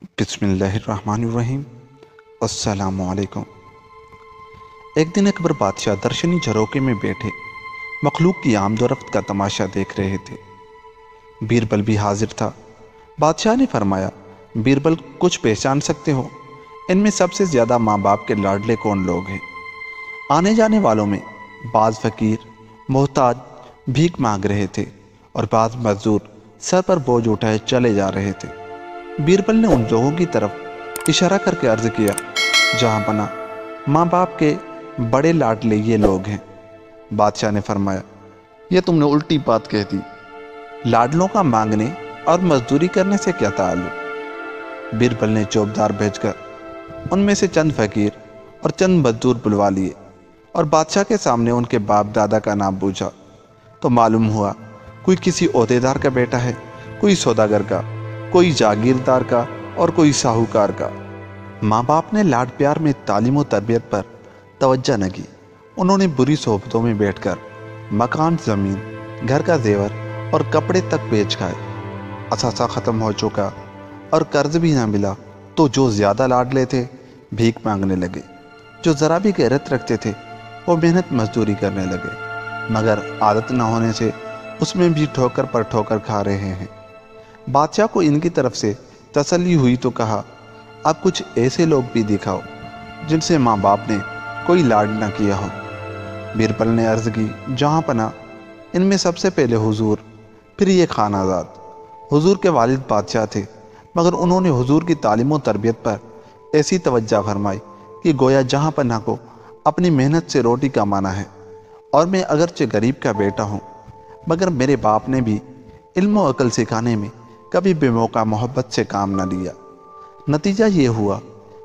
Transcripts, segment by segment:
बिस्मिल्लाहिर्रहमानिर्रहीम। अस्सलामु अलैकुम। एक दिन अकबर बादशाह दर्शनी झरोके में बैठे मखलूक की आमदोरफ्त का तमाशा देख रहे थे। बीरबल भी हाजिर था। बादशाह ने फरमाया, बीरबल, कुछ पहचान सकते हो? इनमें सबसे ज़्यादा माँ बाप के लाडले कौन लोग हैं? आने जाने वालों में बाज़ फ़कीर मोहताज भीख मांग रहे थे और बाज़ मजदूर सर पर बोझ उठाए चले जा रहे थे। बीरबल ने उन लोगों की तरफ इशारा करके अर्ज किया, जहां पना, माँ बाप के बड़े लाडले ये लोग हैं। बादशाह ने फरमाया, यह तुमने उल्टी बात कह दी। लाडलों का मांगने और मजदूरी करने से क्या ताल्लुक? बीरबल ने चौबदार भेजकर उनमें से चंद फकीर और चंद मजदूर बुलवा लिए और बादशाह के सामने उनके बाप दादा का नाम पूछा तो मालूम हुआ कोई किसी ओहदेदार का बेटा है, कोई सौदागर का, कोई जागीरदार का और कोई साहूकार का। माँ बाप ने लाड प्यार में तालीम व तरबियत पर तवज्जो न की। उन्होंने बुरी सोबतों में बैठकर मकान, ज़मीन, घर का जेवर और कपड़े तक बेच खाए। असासा ख़त्म हो चुका और कर्ज भी ना मिला तो जो ज़्यादा लाडले थे भीख मांगने लगे। जो ज़रा भी गैरत रखते थे वो मेहनत मजदूरी करने लगे, मगर आदत न होने से उसमें भी ठोकर पर ठोकर खा रहे हैं। बादशाह को इनकी तरफ से तसल्ली हुई तो कहा, अब कुछ ऐसे लोग भी दिखाओ जिनसे माँ बाप ने कोई लाड न किया हो। बीरबल ने अर्ज़ की, जहाँ पना, इनमें सबसे पहले हुजूर, फिर ये खानाजाद। हुजूर के वालिद बादशाह थे, मगर उन्होंने हुजूर की तालीम व तरबियत पर ऐसी तवज्जो फरमाई कि गोया जहाँ पना को अपनी मेहनत से रोटी कमाना है। और मैं अगरचे गरीब का बेटा हूँ, मगर मेरे बाप ने भी इल्म व अकल सिखाने में कभी बेमौका मोहब्बत से काम न लिया। नतीजा ये हुआ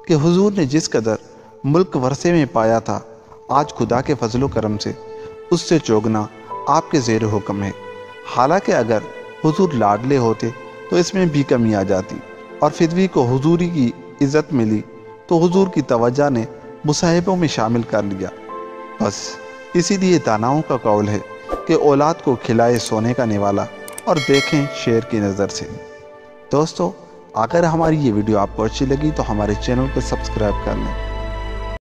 कि हुजूर ने जिस कदर मुल्क वरसे में पाया था, आज खुदा के फजलो करम से उससे चौगना आपके ज़ेर हुक्म है। हालांकि अगर हुजूर लाडले होते तो इसमें भी कमी आ जाती और फिदवी को हुजूरी की इज़्ज़त मिली तो हुजूर की तवज्जो ने मुसाहिबों में शामिल कर लिया। बस इसीलिए दानाओं का कौल है कि औलाद को खिलाए सोने का निवाला और देखें शेर की नज़र से। दोस्तों, अगर हमारी ये वीडियो आपको अच्छी लगी तो हमारे चैनल को सब्सक्राइब कर लें।